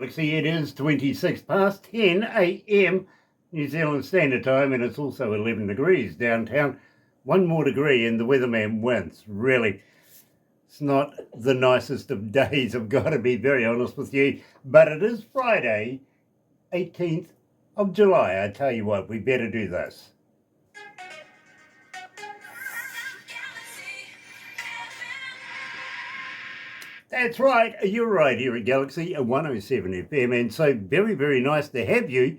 Galaxy, it is 26 past 10 a.m. New Zealand Standard Time, and it's also 11 degrees downtown. One more degree and the weatherman wins. Really, it's not the nicest of days, I've got to be very honest with you, but it is Friday, 18th of July. I tell you what, we better do this. That's right, you're right here at Galaxy 107 FM, and so very, very nice to have you.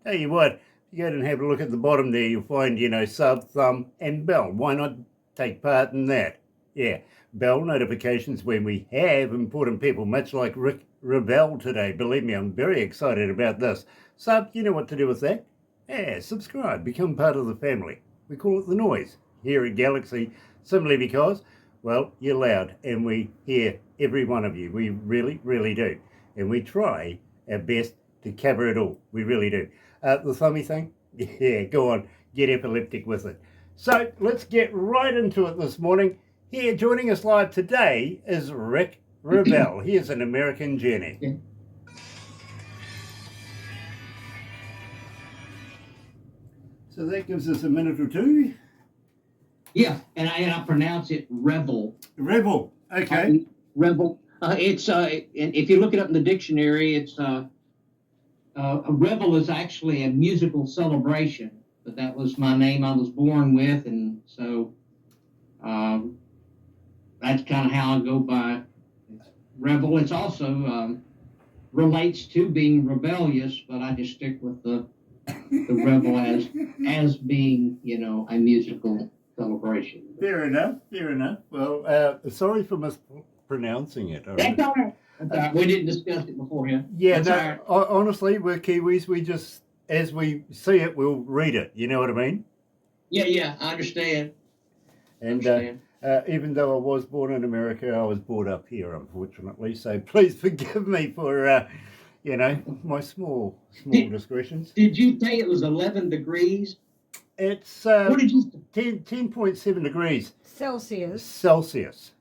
Tell you what, if you go and have a look at the bottom there, you'll find, sub, thumb, and bell. Why not take part in that? Yeah, bell notifications when we have important people, much like Rick Revel today. Believe me, I'm very excited about this. Sub, you know what to do with that? Yeah, subscribe, become part of the family. We call it the noise here at Galaxy, simply because, well, you're loud and we hear every one of you. We really, really do. And we try our best to cover it all. We really do. The thummy thing? Yeah, go on, get epileptic with it. So let's get right into it this morning. Here, joining us live today is Rick Revel. He is an American journey. Yeah. So that gives us a minute or two. Yeah, and I pronounce it Revel. Revel, okay. Revel. And if you look it up in the dictionary, it's a revel is actually a musical celebration. But that was my name I was born with, and so that's kind of how I go by Revel. It's also relates to being rebellious, but I just stick with the revel as being a musical celebration. Fair enough. Well, sorry for mispronouncing it. That's all right. We didn't discuss it beforehand. Yeah, That's all right. Honestly, we're Kiwis. We just, as we see it, we'll read it. You know what I mean? Yeah, I understand. And even though I was born in America, I was brought up here, unfortunately. So please forgive me for, my small discretions. Did you say it was 11 degrees? It's What did you 10.7 degrees Celsius.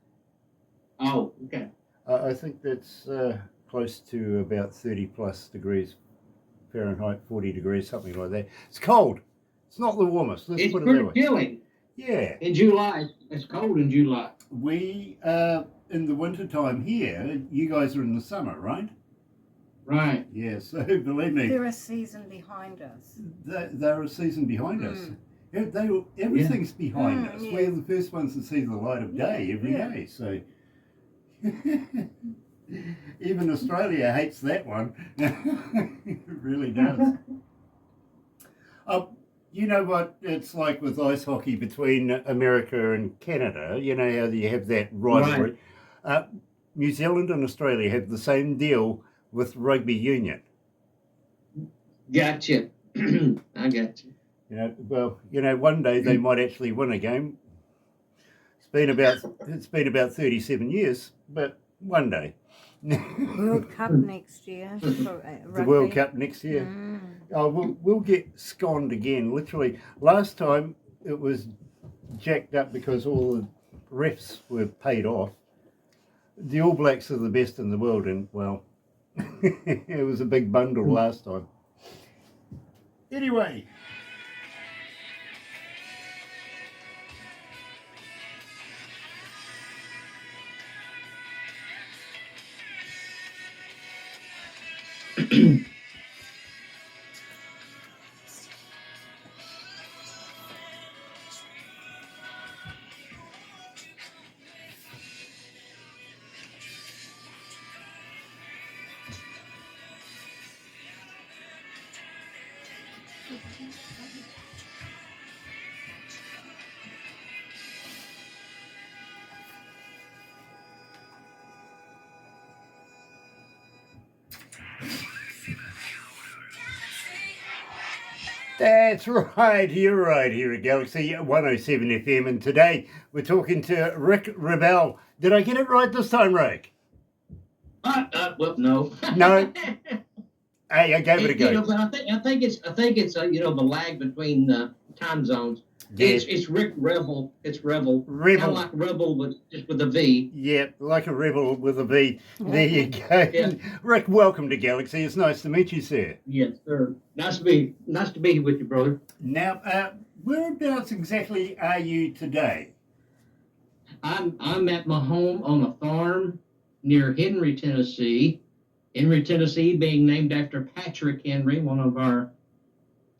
Oh, okay. I think that's close to about 30 plus degrees Fahrenheit, 40 degrees, something like that. It's cold. It's not the warmest. Let's It's put it that way. pretty chilly. Yeah. In July, it's cold in July. We in the winter time here. You guys are in the summer, right? Right. Yeah. So believe me, They're a season behind us. they're a season behind us. Yeah, everything's behind us. Yeah. We're the first ones to see the light of day every day. So even Australia hates that one. It really does. You know what it's like with ice hockey between America and Canada. You know how you have that rivalry. Right. New Zealand and Australia have the same deal with rugby union. Gotcha. I got you. One day they might actually win a game. It's been about 37 years, but one day. World Cup next year. For, The World Cup next year. Oh, we'll get sconed again. Literally, last time it was jacked up because all the refs were paid off. The All Blacks are the best in the world, and well, it was a big bundle last time. Anyway. That's right, you're right here at Galaxy 107 FM, and today we're talking to Rick Revel. Did I get it right this time, Rick? Well, no. No? Hey, I gave it a go. But I think it's the lag between time zones. It's Rick Revel. It's Revel. Kind Revel. of like Rebel, but just with a V. Yeah, like a rebel with a V. There you go. Yeah. Rick, welcome to Galaxy. It's nice to meet you, sir. Yes, sir. Nice to be with you, brother. Now, whereabouts exactly are you today? I'm at my home on a farm near Henry, Tennessee. Henry, Tennessee, being named after Patrick Henry, one of our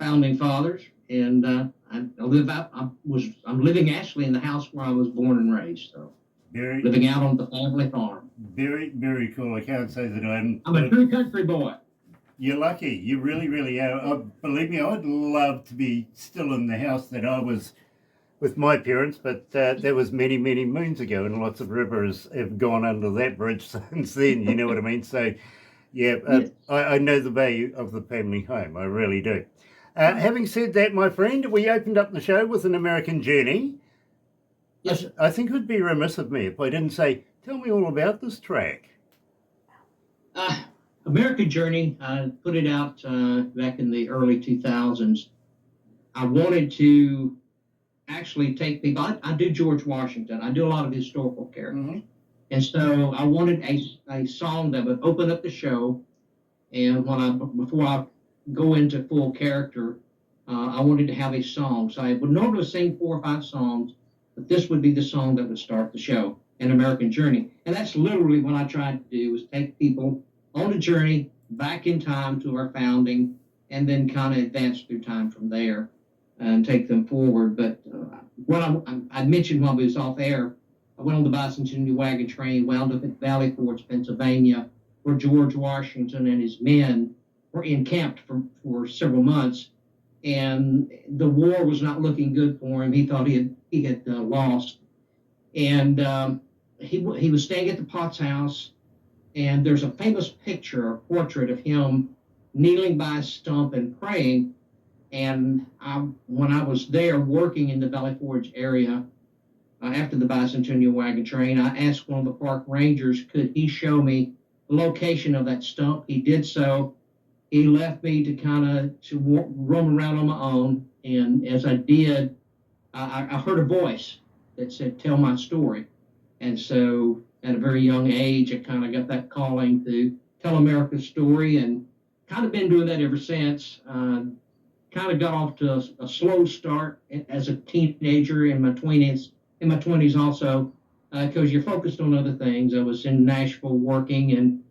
founding fathers. And I'm living actually in the house where I was born and raised. So living out on the family farm. Very, very cool. I can't say that I'm a true country boy. You're lucky. You really, really are. Believe me, I'd love to be still in the house that I was with my parents, but that was many, many moons ago, and lots of rivers have gone under that bridge since then. You know what I mean? So, yeah, Yes. I know the value of the family home. I really do. Having said that, my friend, we opened up the show with an American Journey. Yes. I think it would be remiss of me if I didn't say, tell me all about this track. American Journey, I put it out back in the early 2000s. I wanted to actually take people, I do George Washington. I do a lot of historical characters. Mm-hmm. And so I wanted a song that would open up the show. And before I go into full character, I wanted to have a song. So I would normally sing 4 or 5 songs, but this would be the song that would start the show, An American Journey. And that's literally what I tried to do, was take people on a journey back in time to our founding, and then kind of advance through time from there and take them forward. But what I mentioned while we was off air, I went on the bicentennial wagon train, wound up at Valley Forge, Pennsylvania, where George Washington and his men were encamped for several months, and the war was not looking good for him. He thought he had lost, and he was staying at the Potts house, and there's a famous picture, a portrait of him kneeling by a stump and praying. And when I was there working in the Valley Forge area after the bicentennial wagon train, I asked one of the park rangers, could he show me the location of that stump? He did so. He left me to roam around on my own. And as I did, I heard a voice that said, tell my story. And so at a very young age, I kind of got that calling to tell America's story, and kind of been doing that ever since. Kind of got off to a slow start as a teenager in my 20s also, because you're focused on other things. I was in Nashville working and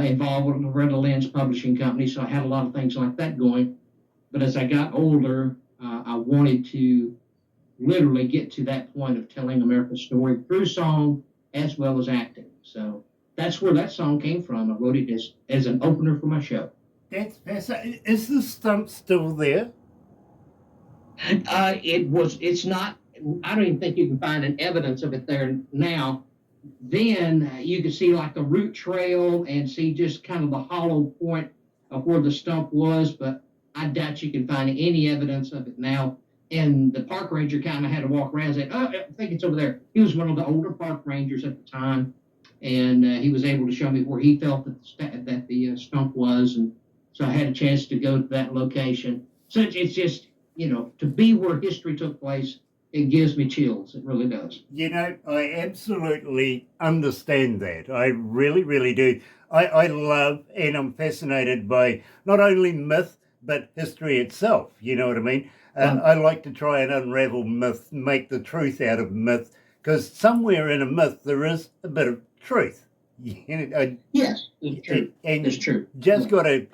involved with Loretta Lynn's publishing company, so I had a lot of things like that going. But as I got older, I wanted to literally get to that point of telling America's story through song as well as acting. So that's where that song came from. I wrote it as an opener for my show. That's fascinating. Is the stump still there? It's not, I don't even think you can find an evidence of it there now. Then you can see like the root trail and see just kind of the hollow point of where the stump was, but I doubt you can find any evidence of it now. And the park ranger kind of had to walk around and say, oh, I think it's over there. He was one of the older park rangers at the time, and he was able to show me where he felt that the stump was. And so I had a chance to go to that location. So it's just, to be where history took place, it gives me chills. It really does. I absolutely understand that. I really, really do. I love and I'm fascinated by not only myth, but history itself. You know what I mean? I like to try and unravel myth, make the truth out of myth, because somewhere in a myth there is a bit of truth. Yes, it's true. And it's true. Just got to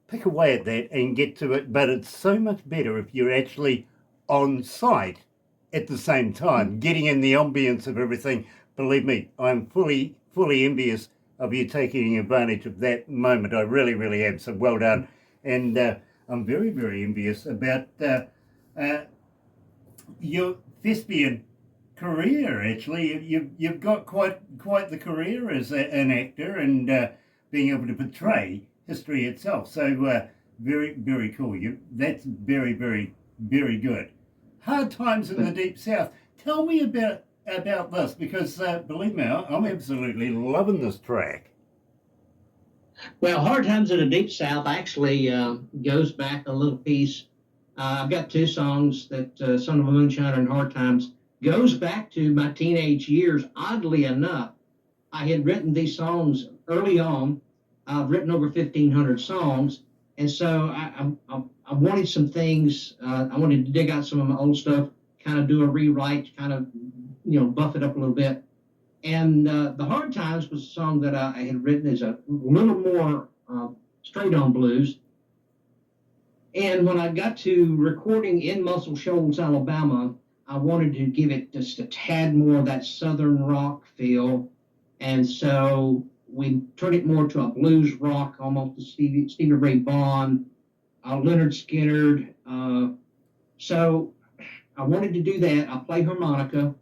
pick away at that and get to it. But it's so much better if you're actually on site at the same time, getting in the ambience of everything. Believe me, I'm fully envious of you taking advantage of that moment. I really, really am. So well done. And I'm very, very envious about your thespian career. Actually, you've got quite the career as an actor, and being able to portray history itself. So very, very cool. That's very, very, very good. Hard Times in the Deep South. Tell me about this, because believe me, I'm absolutely loving this track. Well, Hard Times in the Deep South actually goes back a little piece I've got two songs that Son of a Moonshiner and Hard Times goes back to my teenage years. Oddly enough, I had written these songs early on. I've written over 1,500 songs. And so I wanted some things. I wanted to dig out some of my old stuff, kind of do a rewrite, kind of, buff it up a little bit. And The Hard Times was a song that I had written as a little more straight on blues. And when I got to recording in Muscle Shoals, Alabama, I wanted to give it just a tad more of that Southern rock feel. And so we turned it more to a blues rock, almost to Stevie Ray Vaughan, Leonard Skinner. So I wanted to do that. I play harmonica.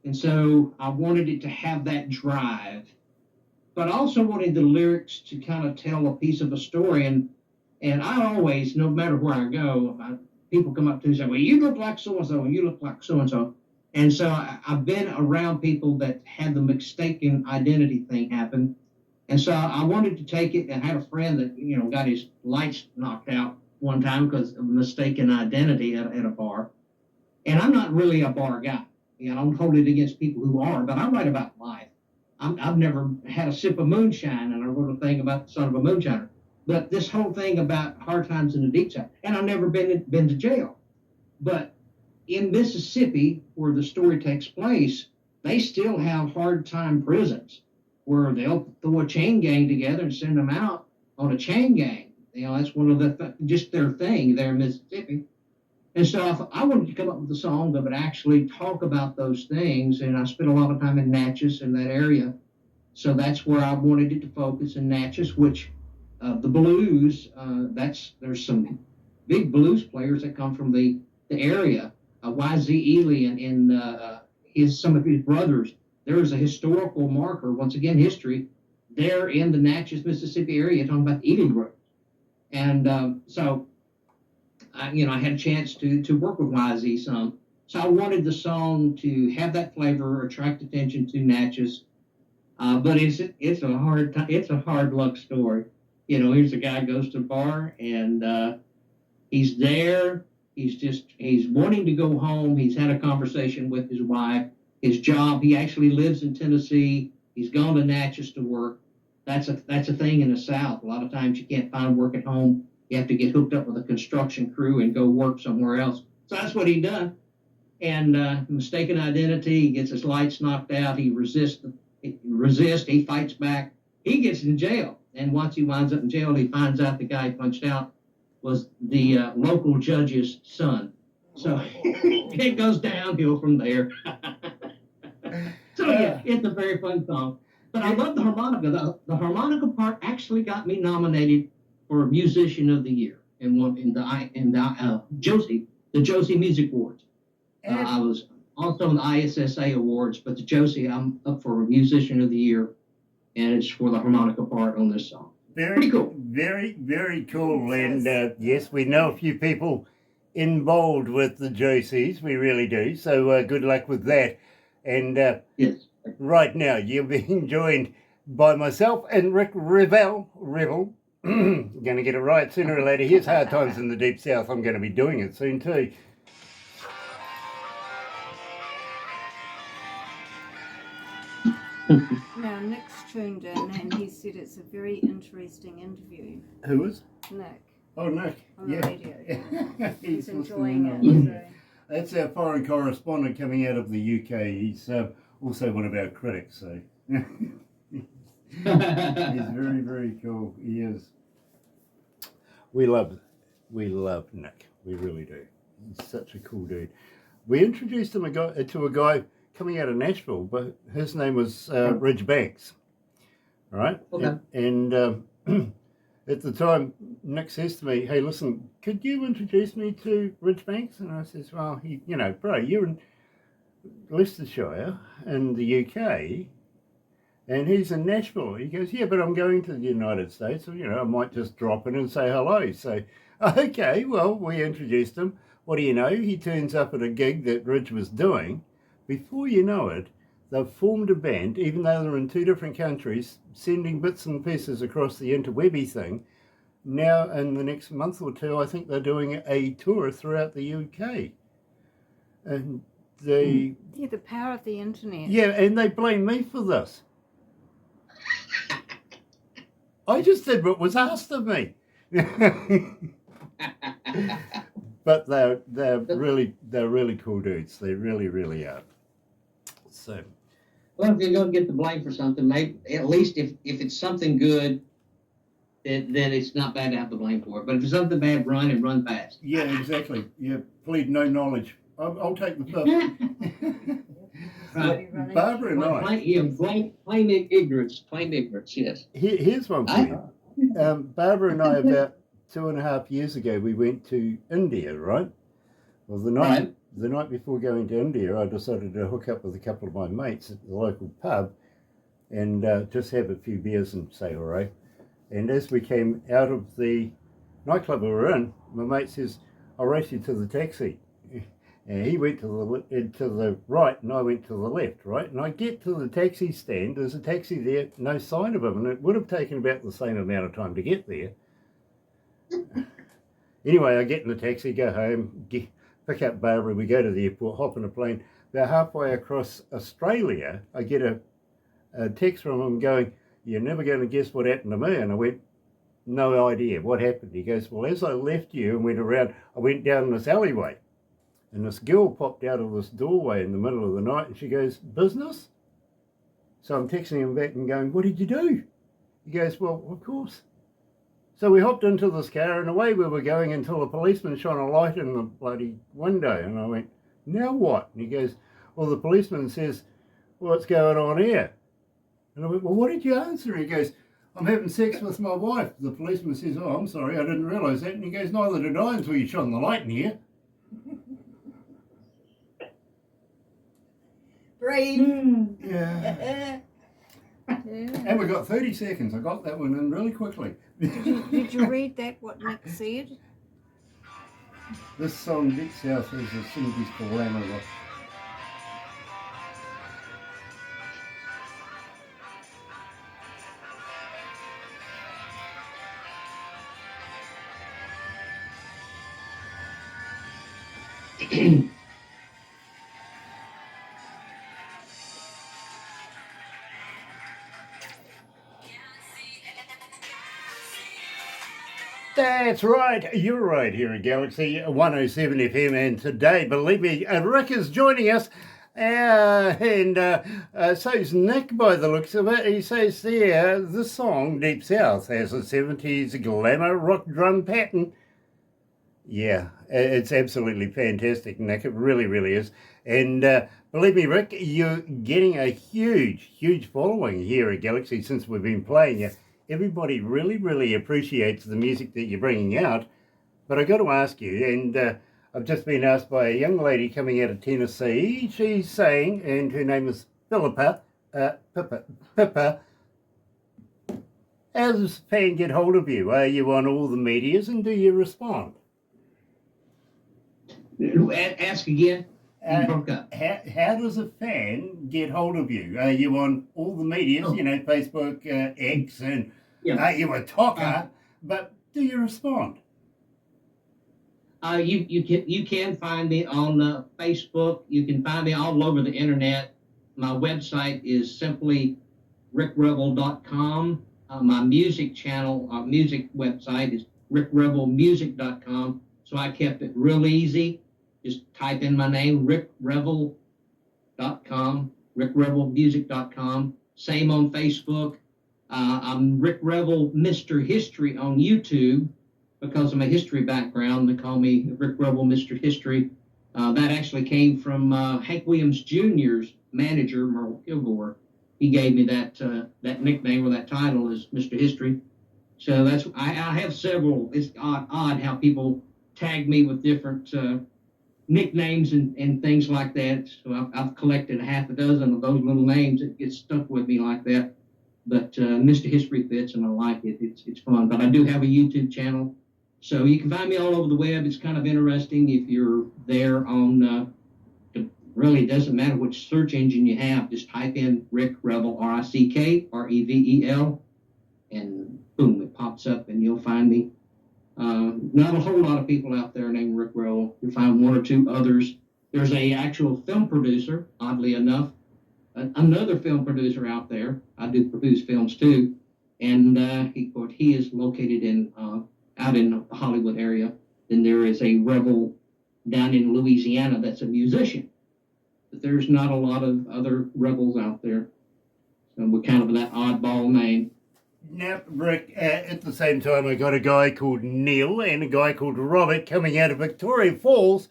And so I wanted it to have that drive. But I also wanted the lyrics to kind of tell a piece of a story. And I always, no matter where I go, people come up to me and say, well, you look like so-and-so, and you look like so-and-so. And so I've been around people that had the mistaken identity thing happen. And so I wanted to take it, and I had a friend that, got his lights knocked out one time because of mistaken identity at a bar. And I'm not really a bar guy. I don't hold it against people who are, but I write about life. I've never had a sip of moonshine, and I wrote a thing about the Son of a Moonshiner. But this whole thing about hard times in the deep south, and I've never been to jail. But in Mississippi, where the story takes place, they still have hard time prisons where they'll throw a chain gang together and send them out on a chain gang. That's one of just their thing there in Mississippi. And so I wanted to come up with a song that would actually talk about those things. And I spent a lot of time in Natchez, in that area. So that's where I wanted it to focus, in Natchez, which the blues, there's some big blues players that come from the area. Y.Z. Ely and some of his brothers. There is a historical marker, once again, history, there in the Natchez, Mississippi area, talking about the Ely brothers. And so I had a chance to work with YZ some. So I wanted the song to have that flavor, attract attention to Natchez. But it's a hard luck story. Here's a guy goes to a bar and he's there. He's wanting to go home. He's had a conversation with his wife. His job, he actually lives in Tennessee. He's gone to Natchez to work. That's a thing in the South. A lot of times you can't find work at home. You have to get hooked up with a construction crew and go work somewhere else. So that's what he done. And mistaken identity, he gets his lights knocked out. He resists, he fights back. He gets in jail. And once he winds up in jail, he finds out the guy he punched out was the local judge's son. So it goes downhill from there. So yeah, it's a very fun song. But I love the harmonica. The harmonica part actually got me nominated for Musician of the Year in the Josie Music Awards. I was also in the ISSA Awards, but the Josie, I'm up for Musician of the Year, and it's for the harmonica part on this song. Pretty cool. Very, very cool. And yes, we know a few people involved with the Josies. We really do. So good luck with that. And yes. Right now, you're being joined by myself and Rick Revel. Going to get it right sooner or later. Here's Hard Times in the Deep South. I'm going to be doing it soon too. Now, Nick's tuned in and he said it's a very interesting interview. Who is? Nick. Oh, Nick. On the radio. He's enjoying it. So. That's our foreign correspondent coming out of the UK. He's also one of our critics, so he's very, very cool. He is. We love Nick. We really do. He's such a cool dude. We introduced him to a guy coming out of Nashville, but his name was Ridge Banks. All right? Okay. And at the time, Nick says to me, hey, listen, could you introduce me to Ridge Banks? And I says, well, bro, you're in Leicestershire in the UK, and he's in Nashville. He goes, yeah, but I'm going to the United States, so, I might just drop in and say hello. So, okay, well, we introduced him. What do you know? He turns up at a gig that Ridge was doing. Before you know it, they've formed a band, even though they're in two different countries, sending bits and pieces across the interwebby thing. now in the next month or two, I think they're doing a tour throughout the UK. And they... Yeah, the power of the internet. Yeah, and they blame me for this. I just did what was asked of me. But they're really cool dudes. They really are. So... Well, if you're going to get the blame for something, maybe at least if it's something good, then it's not bad to have the blame for it. But if it's something bad, run and run fast. Yeah, exactly. Yeah, plead no knowledge. I'll take the fifth. Right. Barbara and I. Claim ignorance. Claim ignorance. Yes. Here's one for you. Barbara and I, about 2.5 years ago, we went to India, right? Well, the night before going to India, I decided to hook up with a couple of my mates at the local pub and just have a few beers and say all right. And as we came out of the nightclub we were in, my mate says, "I'll race you to the taxi." And he went to the right and I went to the left, right? And I get to the taxi stand, there's a taxi there, no sign of him, and it would have taken about the same amount of time to get there. Anyway, I get in the taxi, go home, pick up Barbara, we go to the airport, hop on a plane. About halfway across Australia, I get a text from him going, "You're never going to guess what happened to me." And I went, "No idea. What happened?" He goes, "Well, as I left you and went around, I went down this alleyway. And this girl popped out of this doorway in the middle of the night and she goes, 'Business?' So I'm texting him back and going, 'What did you do?' He goes, 'Well, of course.' So we hopped into this car and away we were going until a policeman shone a light in the bloody window. And I went, 'Now what?' And he goes, 'Well, the policeman says, what's going on here?' And I went, 'Well, what did you answer?' He goes, 'I'm having sex with my wife.' The policeman says, 'Oh, I'm sorry, I didn't realise that.' And he goes, 'Neither did I until you shone the light in here.'" Brave. Yeah. Yeah. And we got 30 seconds. I got that one in really quickly. Did you read that, what Nick said? This song, Deep South, is a Cindy's glamour rock. That's right, you're right here at Galaxy 107 FM, and today, believe me, Rick is joining us, and so's Nick by the looks of it. He says there, the song Deep South has a 70s glamour rock drum pattern. Yeah, it's absolutely fantastic, Nick, it really is. And believe me, Rick, you're getting a huge following here at Galaxy since we've been playing you. Everybody really appreciates the music that you're bringing out. But I got to ask you, and I've just been asked by a young lady coming out of Tennessee. She's saying, and her name is Pippa, how does a fan get hold of you? Are you on all the medias and do you respond? Ask again. You broke up. How does a fan get hold of you? Are you on all the medias, you know, Facebook, X, and are you a talker? But do you respond? You can find me on Facebook. You can find me all over the internet. My website is simply rickrevel.com. My music channel, music website is rickrevelmusic.com. So I kept it real easy. Just type in my name, rickrevel.com, rickrevelmusic.com. Same on Facebook. I'm Rick Revel Mr. History on YouTube because of my history background. They call me Rick Revel Mr. History. That actually came from Hank Williams Jr.'s manager, Merle Kilgore. He gave me that nickname or that title as Mr. History. So I have several. It's odd how people tag me with different nicknames and things like that. So I've collected half a dozen of those little names. It gets stuck with me like that. But Mr. History fits, and I like it. It's fun. But I do have a YouTube channel, so you can find me all over the web. It's kind of interesting if you're there on. It really doesn't matter which search engine you have. Just type in Rick Revel, RickRevel, and boom, it pops up and you'll find me. Not a whole lot of people out there named Rick Revel. You'll find one or two others. There's a actual film producer, oddly enough, another film producer out there. I do produce films too, and he is located in out in the Hollywood area. Then there is a Revel down in Louisiana that's a musician. But there's not a lot of other Revels out there. So we're kind of that oddball name. Now, Rick, at the same time, I got a guy called Neil and a guy called Robert coming out of Victoria Falls.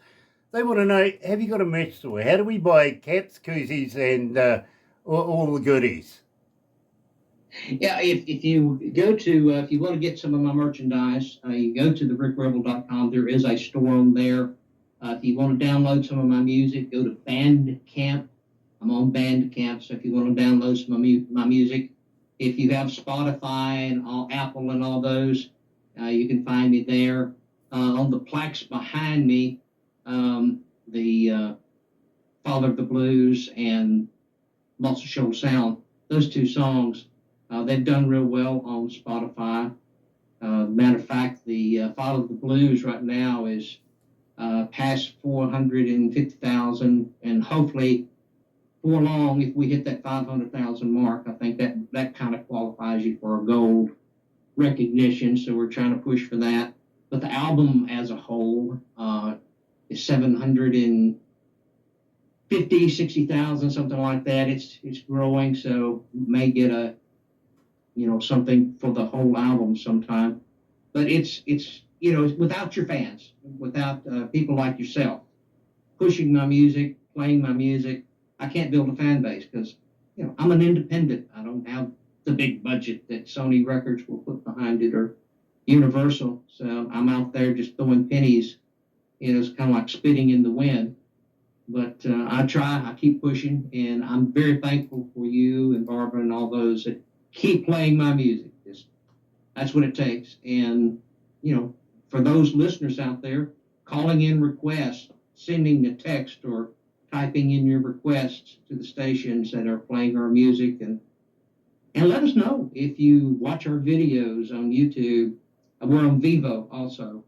They want to know, have you got a merch store? How do we buy caps, koozies, and all the goodies? Yeah, if you go to, if you want to get some of my merchandise, you go to the rickrevel.com. There is a store on there. If you want to download some of my music, go to Bandcamp. I'm on Bandcamp, so if you want to download some of my music, if you have Spotify and Apple and all those, you can find me there. On the plaques behind me, the Father of the Blues and Muscle Shoals Sound, those two songs, they've done real well on Spotify. Matter of fact, the Father of the Blues right now is past 450,000, and hopefully for long, if we hit that 500,000 mark, I think that kind of qualifies you for a gold recognition. So we're trying to push for that. But the album as a whole is 750, 60,000, something like that. It's growing, so may get a something for the whole album sometime. But it's without your fans, without people like yourself pushing my music, playing my music, I can't build a fan base because I'm an independent. I don't have the big budget that Sony Records will put behind it or Universal. So I'm out there just throwing pennies. It's kind of like spitting in the wind. But I try. I keep pushing, and I'm very thankful for you and Barbara and all those that keep playing my music. That's what it takes. And for those listeners out there, calling in requests, sending a text, or typing in your requests to the stations that are playing our music, and let us know if you watch our videos on YouTube. We're on Vivo also.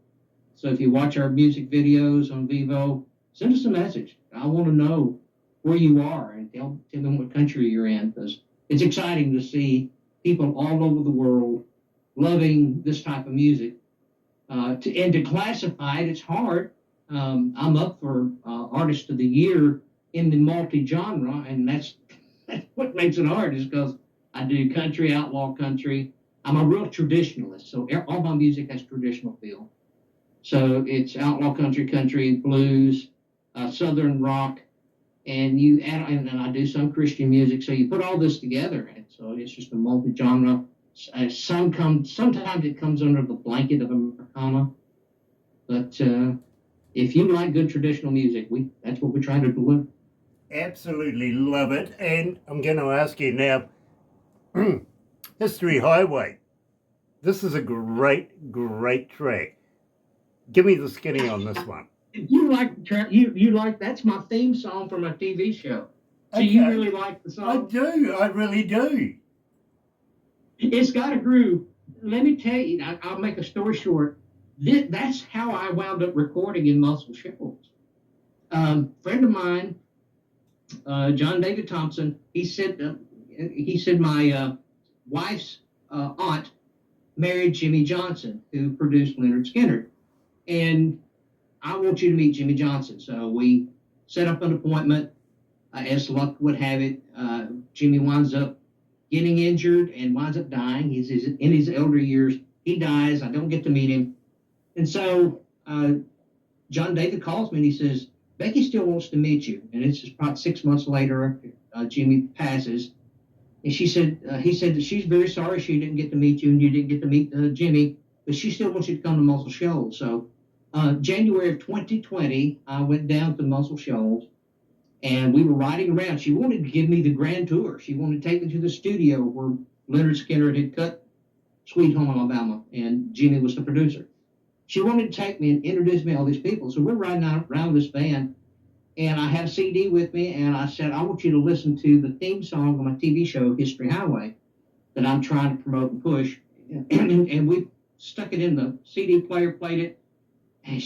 So if you watch our music videos on Vivo, send us a message. I want to know where you are and tell them what country you're in, because it's exciting to see people all over the world loving this type of music. To classify it, it's hard. I'm up for Artist of the Year in the multi-genre, and that's what makes it hard, is because I do country, outlaw country. I'm a real traditionalist, so all my music has traditional feel. So it's outlaw country, blues, southern rock, and you add, and I do some Christian music. So you put all this together, and so it's just a multi-genre. Sometimes it comes under the blanket of Americana, but if you like good traditional music, that's what we try to deliver. Absolutely love it. And I'm going to ask you now, History Highway. This is a great, great track. Give me the skinny on this one. You like that's my theme song for my TV show. So you really like the song? I do. I really do. It's got a groove. Let me tell you, I'll make a story short. That's how I wound up recording in Muscle Shoals. Friend of mine, John David Thompson, he said my wife's aunt married Jimmy Johnson, who produced Lynyrd Skynyrd, and I want you to meet Jimmy Johnson. So we set up an appointment. As luck would have it, Jimmy winds up getting injured and winds up dying. He's in his elder years. He dies. I don't get to meet him. And so John David calls me and he says, Becky still wants to meet you. And it's just about 6 months later, Jimmy passes. And he said that she's very sorry she didn't get to meet you and you didn't get to meet Jimmy, but she still wants you to come to Muscle Shoals. So January of 2020, I went down to Muscle Shoals. And we were riding around. She wanted to give me the grand tour. She wanted to take me to the studio where Lynyrd Skynyrd had cut Sweet Home Alabama, and Jimmy was the producer. She wanted to take me and introduce me to all these people. So we're riding around this van, and I had a CD with me, and I said, I want you to listen to the theme song of my TV show, History Highway, that I'm trying to promote and push. and we stuck it in the CD player, played it, and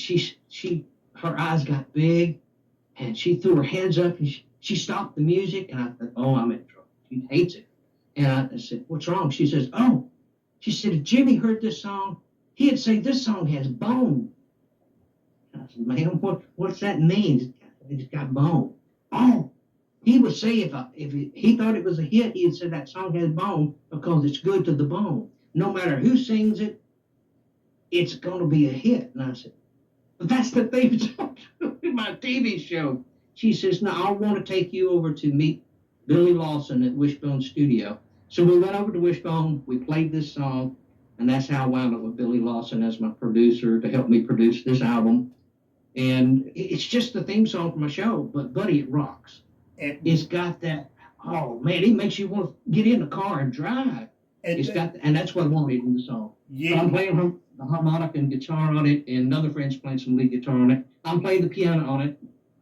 her eyes got big, and she threw her hands up, and she stopped the music, and I thought, oh, I'm in trouble. She hates it. And I said, what's wrong? She says, oh, she said, if Jimmy heard this song, he'd say this song has bone. And I said, man, what's that mean? It's got bone. Oh, he would say if he thought it was a hit, he'd say that song has bone because it's good to the bone. No matter who sings it, it's going to be a hit. And I said, but that's the theme song in my TV show. She says, no, I want to take you over to meet Billy Lawson at Wishbone Studio. So we went over to Wishbone, we played this song, and that's how I wound up with Billy Lawson as my producer to help me produce this album. And it's just the theme song for my show, but buddy, it rocks. It's got that, oh man, it makes you want to get in the car and drive. And that's what I wanted in the song. Yeah. So I'm playing the harmonica and guitar on it, and another friend's playing some lead guitar on it. I'm playing the piano on it.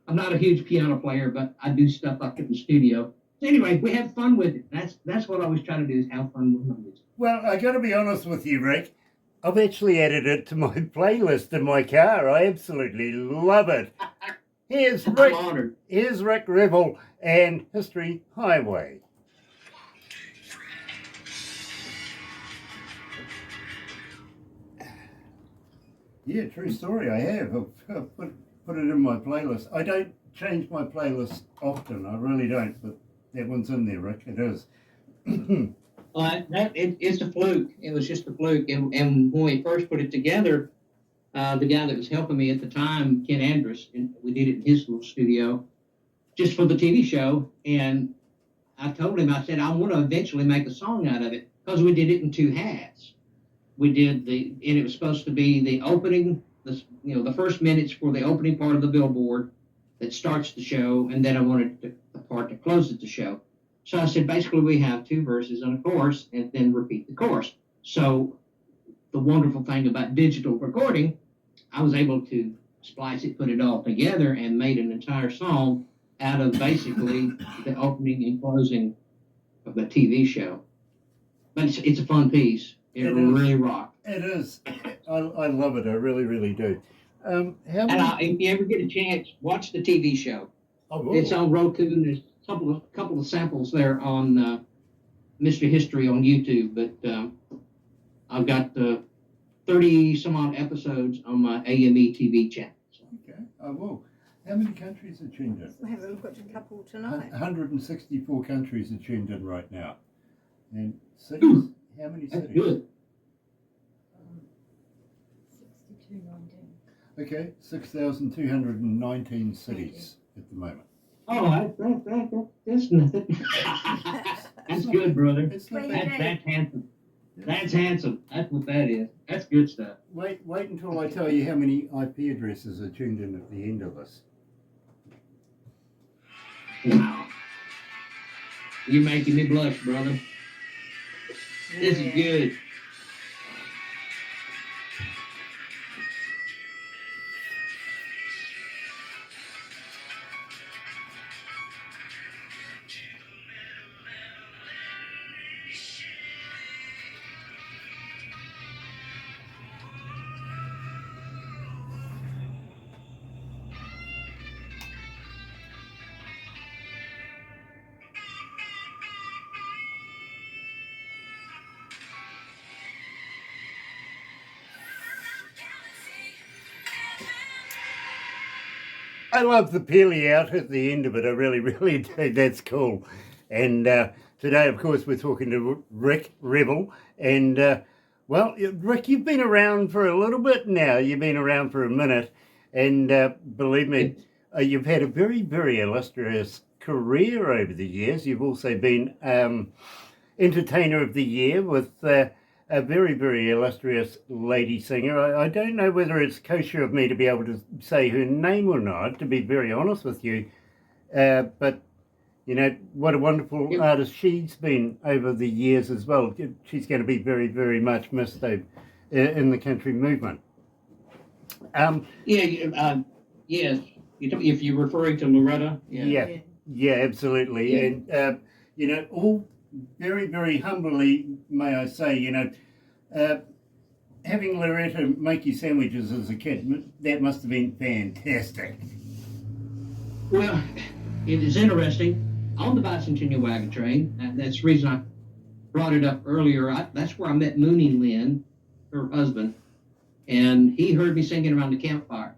I'm not a huge piano player, but I do stuff like it in the studio. So anyway, we have fun with it. That's what I always try to do, is have fun with my music. Well, I got to be honest with you, Rick. I've actually added it to my playlist in my car. I absolutely love it. Here's Rick. I'm honored. Here's Rick Revel and History Highway. Yeah, true story. I have. I've put it in my playlist. I don't change my playlist often. I really don't. But that one's in there, Rick. It is. It's a fluke. It was just a fluke. And when we first put it together, the guy that was helping me at the time, Ken Andrus, and we did it in his little studio just for the TV show. And I told him, I said, I want to eventually make a song out of it, because we did it in two halves. We did and it was supposed to be the opening, the first minutes for the opening part of the billboard that starts the show, and then I wanted the part that closes the show. So I said, basically, we have two verses and a chorus, and then repeat the chorus. So the wonderful thing about digital recording, I was able to splice it, put it all together, and made an entire song out of basically the opening and closing of the TV show. But it's a fun piece. It really rocks. It is. I love it. I really, really do. If you ever get a chance, watch the TV show. It's on Roku, and there's a couple of samples there on Mr. History on YouTube. But I've got 30 some odd episodes on my AME TV channel. So. Okay, I will. How many countries are tuned in? We'll have a look at a couple tonight. 164 countries are tuned in right now. And cities? How many cities? That's good. 6219. Okay, 6,219 cities at the moment. Oh, that's nothing. That's good, brother. It's not Wait, bad. That's handsome. That's handsome. That's what that is. That's good stuff. Wait until I tell you how many IP addresses are tuned in at the end of this. Wow. You're making me blush, brother. This is good. I love the peely out at the end of it. I really, really do. That's cool. And today, of course, we're talking to Rick Revel. And, well, Rick, you've been around for a little bit now. You've been around for a minute. And believe me, you've had a very, very illustrious career over the years. You've also been Entertainer of the Year with a very, very illustrious lady singer. I don't know whether it's kosher of me to be able to say her name or not, to be very honest with you. But, you know, what a wonderful artist she's been over the years as well. She's going to be very, very much missed in the country movement. Yes. If you're referring to Loretta. Yeah, absolutely. Yeah. And, you know, all very, very humbly, may I say, you know, Uh, Having Loretta make you sandwiches as a kid, that must have been fantastic. Well, it is interesting. On the bicentennial wagon train, and that's the reason I brought it up earlier. That's where I met Mooney Lynn, her husband, and he heard me singing around the campfire.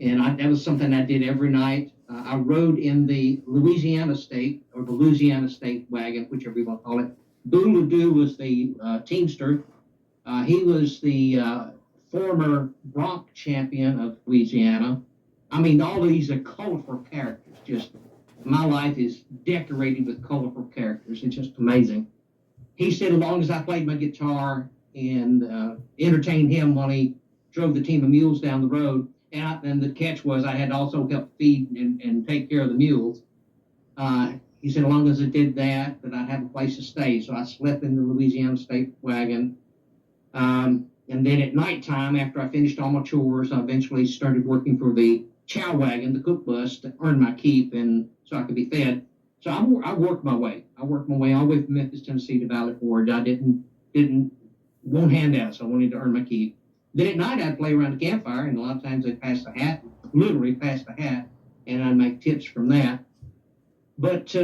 And that was something I did every night. I rode in the Louisiana State, or the Louisiana State wagon, whichever you want to call it. Boo Doo was the teamster. He was the former bronc champion of Louisiana. I mean, all these are colorful characters. Just my life is decorated with colorful characters. It's just amazing. He said, as long as I played my guitar and entertained him while he drove the team of mules down the road, and the catch was I had to also help feed and take care of the mules. He said, as long as I did that I'd have a place to stay. So I slept in the Louisiana State wagon. And then at nighttime, after I finished all my chores, I eventually started working for the chow wagon, the cook bus, to earn my keep and so I could be fed. So I worked my way. I worked my way all the way from Memphis, Tennessee to Valley Forge. I didn't want handouts. I wanted to earn my keep. Then at night I'd play around the campfire, and a lot of times they'd pass the hat, literally pass the hat, and I'd make tips from that. But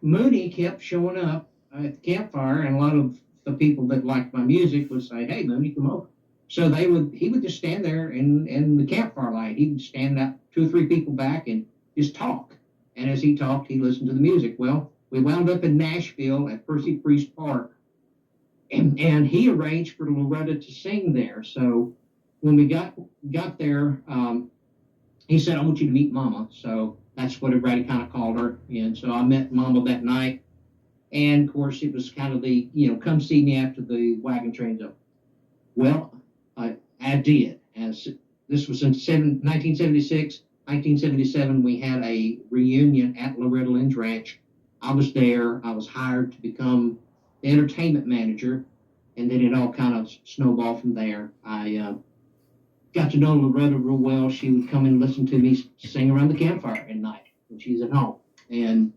Mooney kept showing up at the campfire, and a lot of the people that liked my music would say, "Hey, Mooney, come over." So he would just stand there in the campfire light. He would stand out 2 or 3 people back and just talk. And as he talked, he listened to the music. Well, we wound up in Nashville at Percy Priest Park, and he arranged for Loretta to sing there. So when we got there, he said, "I want you to meet Mama." So that's what everybody kind of called her. And so I met Mama that night. And of course, it was kind of the, come see me after the wagon train's up. Well, I did. As this was in 1976, 1977, we had a reunion at Loretta Lynn's ranch. I was there. I was hired to become the entertainment manager, and then it all kind of snowballed from there. I got to know Loretta real well. She would come and listen to me sing around the campfire at night when she's at home. And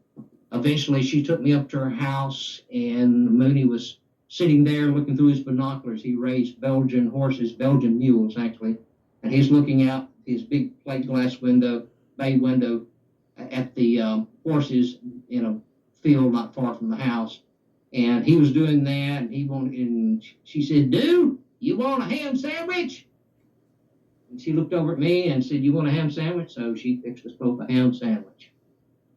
eventually she took me up to her house, and Mooney was sitting there looking through his binoculars. He raised Belgian horses, Belgian mules actually, and he's looking out his big plate glass window, bay window, at the horses in a field not far from the house. And he was doing that, and she said, "Dude, you want a ham sandwich?" And she looked over at me and said, "You want a ham sandwich?" So she fixed us both a ham sandwich.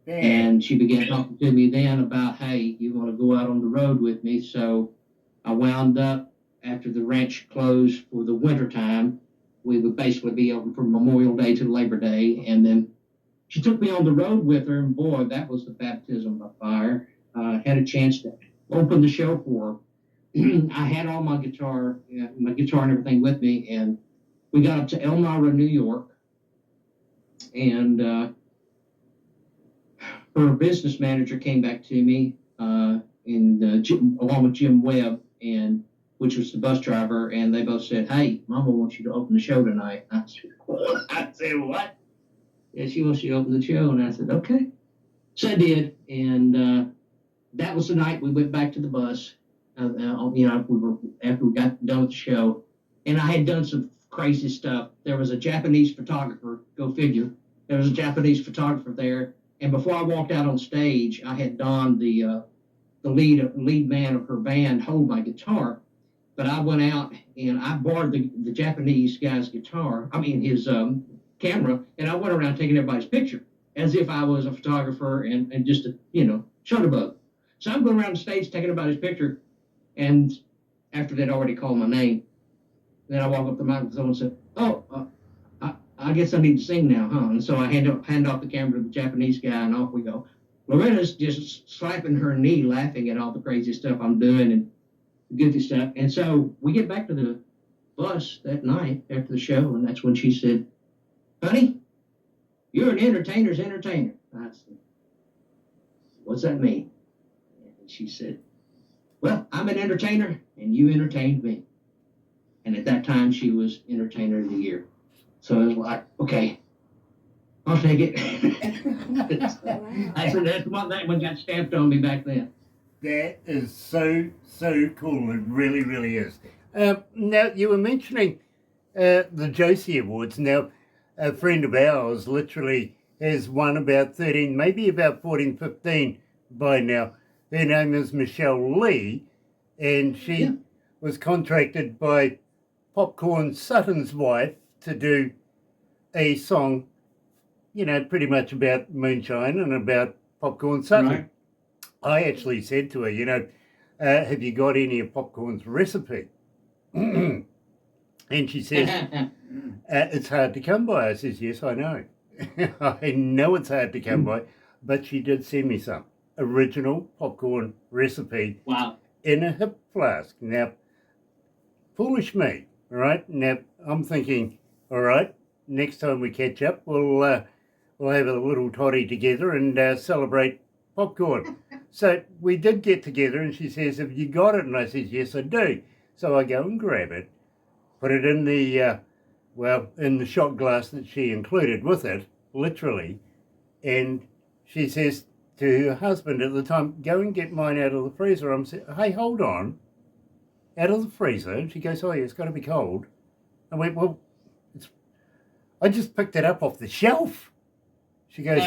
And she began talking to me then about, "Hey, you want to go out on the road with me?" So I wound up, after the ranch closed for the winter time, we would basically be open from Memorial Day to Labor Day. And then she took me on the road with her, and boy, that was the baptism of fire. I had a chance to open the show for her. I had all my guitar and everything with me, and we got up to Elmira, New York, and her business manager came back to me, along with Jim Webb, which was the bus driver, and they both said, "Hey, Mama wants you to open the show tonight." I said, "What?" "Yeah, she wants you to open the show." And I said, "Okay." So I did, and that was the night we went back to the bus. After we got done with the show, and I had done some crazy stuff. There was a Japanese photographer, go figure. There was a Japanese photographer there, and before I walked out on stage, I had donned the lead man of her band hold my guitar. But I went out and I borrowed the Japanese guy's guitar, his camera, and I went around taking everybody's picture as if I was a photographer and just shutterbug. So I'm going around the stage taking everybody's picture, and after they'd already called my name, then I walk up to the microphone and said, "Oh, I guess I need to sing now, huh?" And so I hand off the camera to the Japanese guy, and off we go. Loretta's just slapping her knee, laughing at all the crazy stuff I'm doing and goofy stuff. And so we get back to the bus that night after the show, and that's when she said, "Honey, you're an entertainer's entertainer." I said, "What's that mean?" And she said, "Well, I'm an entertainer, and you entertained me." And at that time, she was Entertainer of the Year. So I was like, "Okay, I'll take it." That's what that one got stamped on me back then. That is so, so cool. It really, really is. Now, you were mentioning the Josie Awards. Now, a friend of ours literally has won about 13, maybe about 14, 15 by now. Her name is Michelle Lee, and she was contracted by Popcorn Sutton's wife to do a song, pretty much about moonshine and about Popcorn Sutton. Right. I actually said to her, have you got any of Popcorn's recipe? And she says, it's hard to come by. I says, yes, I know. I know it's hard to come by, but she did send me some original popcorn recipe. Wow. In a hip flask. Now, foolish me, all right? Now, I'm thinking, all right, next time we catch up, we'll have a little toddy together and celebrate popcorn. So we did get together, and she says, have you got it? And I says, yes, I do. So I go and grab it, put it in the, in the shot glass that she included with it, literally, and she says to her husband at the time, go and get mine out of the freezer. I'm saying, hey, hold on. Out of the freezer? And she goes, oh, yeah, it's got to be cold. I went, well, I just picked it up off the shelf. She goes,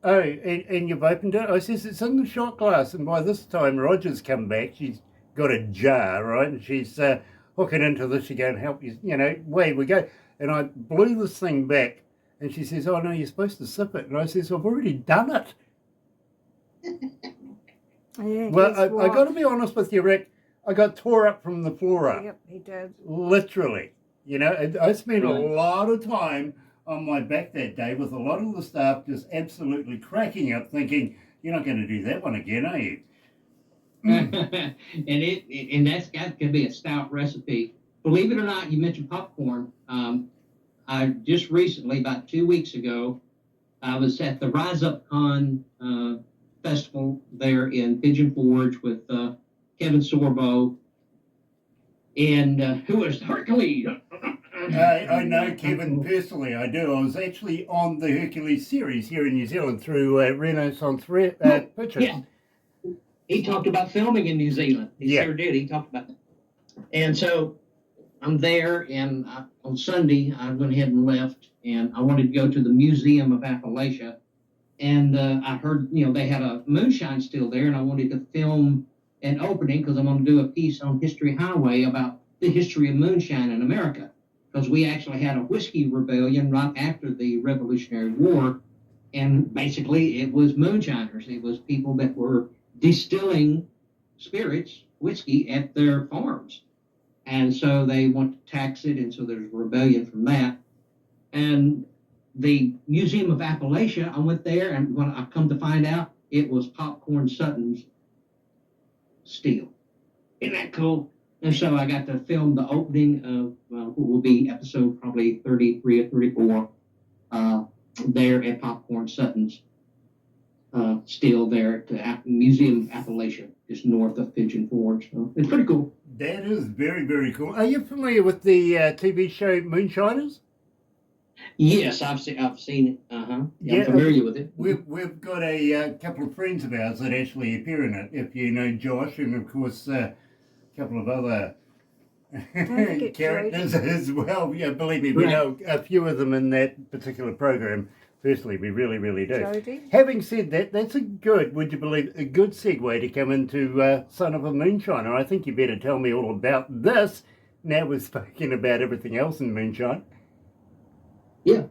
oh, and you've opened it? I says, it's in the shot glass. And by this time, Roger's come back. She's got a jar, right? And she's hooking into this. She go and help you, away we go. And I blew this thing back. And she says, oh, no, you're supposed to sip it. And I says, I've already done it. Yeah, Well, I got to be honest with you, Rick. I got tore up from the floor up. Yep, he did. Literally. I spent a lot of time on my back that day with a lot of the staff just absolutely cracking up thinking, you're not going to do that one again, are you? and that's got to be a stout recipe. Believe it or not, you mentioned popcorn. I just recently, about 2 weeks ago, I was at the Rise Up Con festival there in Pigeon Forge with Kevin Sorbo, and who was Hercules. I know Kevin personally, I do. I was actually on the Hercules series here in New Zealand through Renaissance Pictures. Yeah. He talked about filming in New Zealand. He sure did. He talked about it. And so I'm there, and on Sunday, I went ahead and left, and I wanted to go to the Museum of Appalachia. And I heard, they had a moonshine still there, and I wanted to film an opening because I'm going to do a piece on History Highway about the history of moonshine in America. Because we actually had a whiskey rebellion right after the Revolutionary War, and basically it was moonshiners. It was people that were distilling spirits, whiskey, at their farms. And so they want to tax it, and so there's a rebellion from that. And the Museum of Appalachia, I went there, and when I come to find out, it was Popcorn Sutton's still. Isn't that cool? And so I got to film the opening of what will be episode probably 33 or 34 there at Popcorn Sutton's still there at the Museum of Appalachia, just north of Pigeon Forge. So it's pretty cool. That is very, very cool. Are you familiar with the TV show Moonshiners? Yes, I've seen it. Yeah, I'm familiar with it. We've got a couple of friends of ours that actually appear in it. If you know Josh, and of course a couple of other characters as well. Yeah, believe me, we know a few of them in that particular program. Personally, we really, really do. Jody? Having said that, that's would you believe, a good segue to come into Son of a Moonshiner. I think you better tell me all about this. Now we've spoken about everything else in moonshine. Yeah.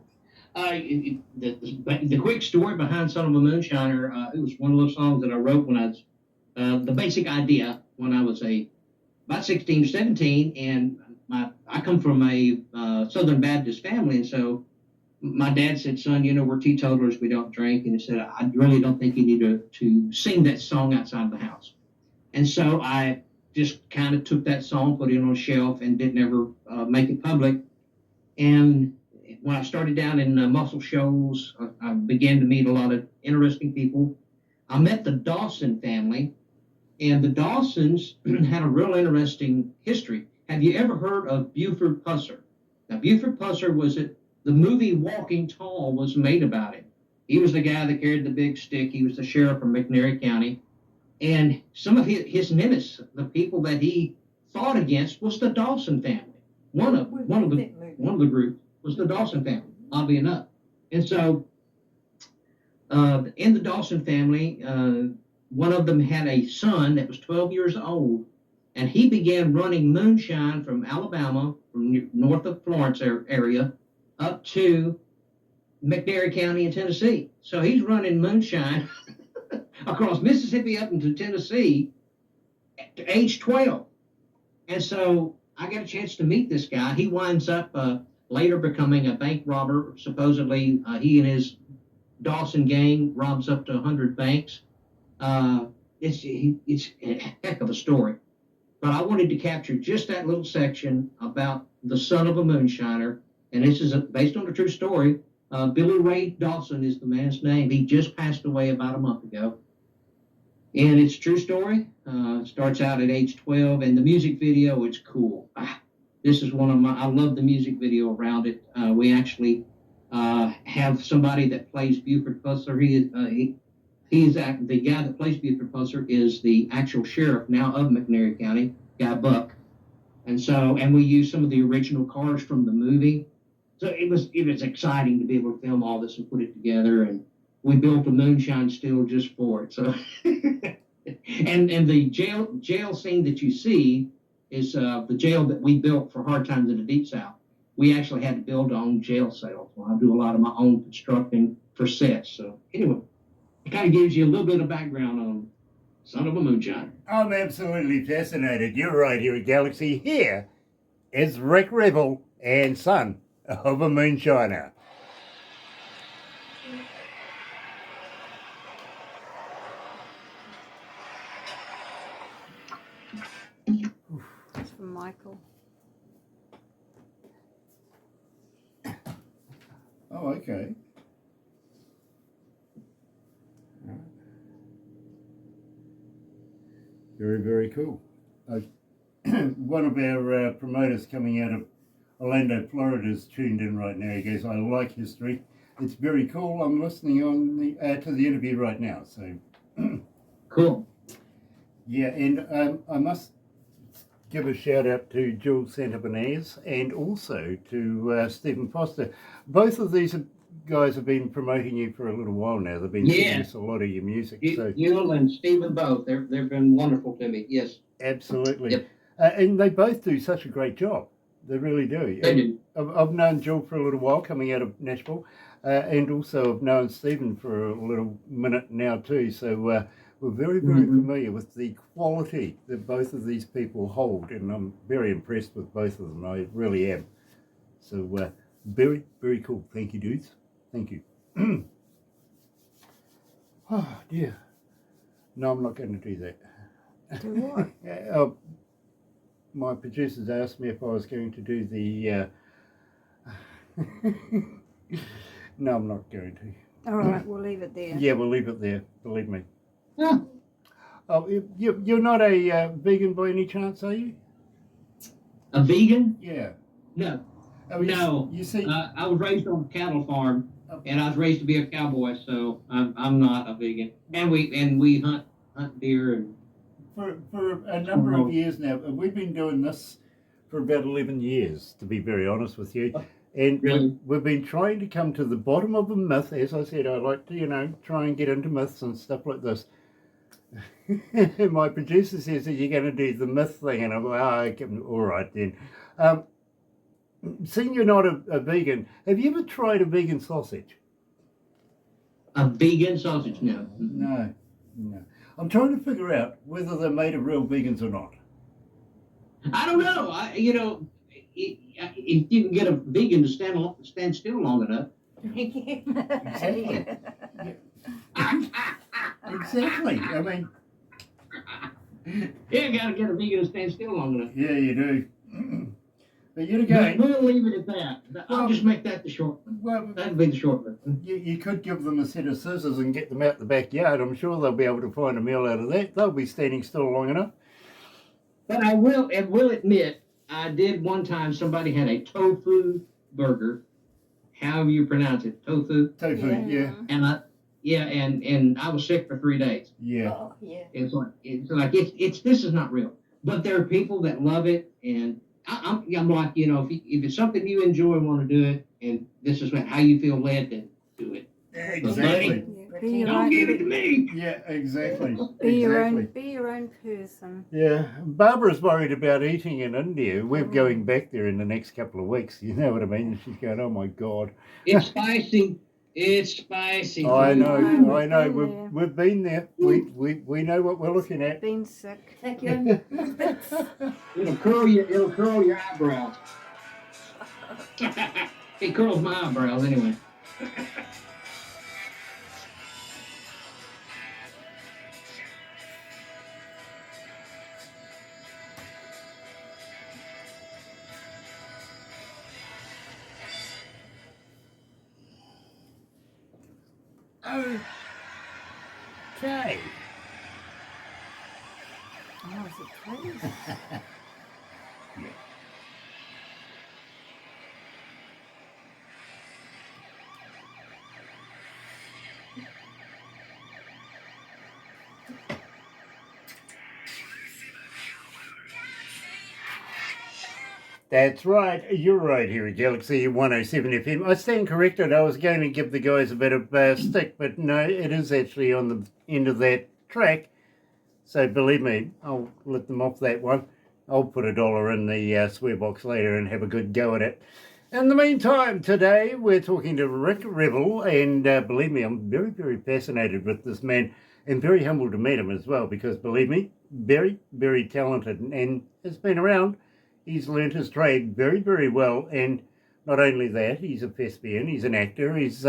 The quick story behind Son of a Moonshiner, it was one of those songs that I wrote when I was, the basic idea when I was about 16 or 17, and I come from a Southern Baptist family, and so my dad said, son, we're teetotalers, we don't drink, and he said, I really don't think you need to sing that song outside the house. And so I just kind of took that song, put it on a shelf, and didn't ever make it public. And when I started down in Muscle Shoals, I began to meet a lot of interesting people. I met the Dawson family, and the Dawsons had a real interesting history. Have you ever heard of Buford Pusser? Now, Buford Pusser was the movie Walking Tall was made about him. He was the guy that carried the big stick. He was the sheriff from McNairy County. And some of his nemesis, the people that he fought against, was the Dawson family. One of the group was the Dawson family, oddly enough. And so, in the Dawson family, one of them had a son that was 12 years old, and he began running moonshine from Alabama, from north of Florence area, up to McNairy County in Tennessee. So he's running moonshine across Mississippi up into Tennessee at age 12. And so I got a chance to meet this guy. He winds up later becoming a bank robber. Supposedly, he and his Dawson gang robs up to 100 banks. It's a heck of a story. But I wanted to capture just that little section about the son of a moonshiner. And this is based on a true story. Billy Ray Dawson is the man's name. He just passed away about a month ago. And it's a true story. It starts out at age 12, and the music video is cool. This is one of I love the music video around it. We actually have somebody that plays Buford Pussler. He's the guy that plays Buford Pussler is the actual sheriff now of McNairy County, Guy Buck. And we use some of the original cars from the movie. So it was exciting to be able to film all this and put it together, and we built a moonshine still just for it. So, and the jail scene that you see is the jail that we built for Hard Times in the Deep South. We actually had to build our own jail cells. Well, I do a lot of my own constructing for sets. So anyway, it kind of gives you a little bit of background on Son of a Moonshiner. I'm absolutely fascinated. You're right here at Galaxy. Here is Rick Revel and Son of a Moonshiner. It's from Michael. Oh, okay. Very, very cool. One of our promoters coming out of Orlando, Florida is tuned in right now. He goes, I like history. It's very cool. I'm listening on to the interview right now. So Cool. Yeah, and I must give a shout out to Jules Santabanez and also to Stephen Foster. Both of these guys have been promoting you for a little while now. They've been sending us a lot of your music. Yule and Stephen both. They've been wonderful to me. Yes. Absolutely. Yep. And they both do such a great job. They really do. They do. I've known Jill for a little while coming out of Nashville, and also I've known Stephen for a little minute now too. So we're very, very familiar with the quality that both of these people hold, and I'm very impressed with both of them. I really am. So very, very cool. Thank you, dudes. Thank you. Oh dear. No, I'm not going to do that. Do what? My producers asked me if I was going to do the. No, I'm not going to. All right, we'll leave it there. Yeah, we'll leave it there. Believe me. Yeah. Oh, you're not a vegan by any chance, are you? A vegan? Yeah. No. Oh, No. You see. I was raised on a cattle farm, and I was raised to be a cowboy, so I'm not a vegan. And we hunt deer and. For a number of years now, we've been doing this for about 11 years, to be very honest with you. And Really? we've been trying to come to the bottom of a myth. As I said, I like to, try and get into myths and stuff like this. My producer says that you're going to do the myth thing, and I'm like, all right then. Seeing you're not a vegan, have you ever tried a vegan sausage? A vegan sausage? No. No. I'm trying to figure out whether they're made of real vegans or not. I don't know. If you can get a vegan to stand still long enough. Exactly. Exactly. I mean, Yeah, you gotta get a vegan to stand still long enough. yeah, you do. But yet But again, we'll leave it at that. I'll just make that the short one. well, That'd be the short one. you could give them a set of scissors and get them out the backyard. I'm sure they'll be able to find a meal out of that. They'll be standing still long enough. But I will admit, I did one time. Somebody had a tofu burger, however you pronounce it, tofu, Tofu, yeah. Yeah, and I was sick for 3 days. Yeah. Oh, yeah. It's this is not real. But there are people that love it, and I'm like, if it's something you enjoy and want to do it, and this is how you feel led, then do it. Exactly. Yeah, be your Don't own, give it to me. Yeah, exactly. be your Exactly. own, be your own person. Yeah, Barbara's worried about eating in India. We're going back there in the next couple of weeks. You know what I mean? She's going, oh my God. It's spicy. It's spicy. I know, Oh, I know. we've been there. We've been there. We know what we're looking at. Been sick. Take your own bits. It'll curl your eyebrows. It curls my eyebrows anyway. Okay. Oh, is it closed? That's right. You're right here at Galaxy 107 FM. I stand corrected. I was going to give the guys a bit of stick, but no, it is actually on the end of that track. So believe me, I'll let them off that one. I'll put $1 in the swear box later and have a good go at it. In the meantime, today we're talking to Rick Revel, and believe me, I'm very, very fascinated with this man and very humbled to meet him as well, because believe me, very, very talented and has been around. He's learnt his trade very, very well, and not only that, he's a thespian, he's an actor, he's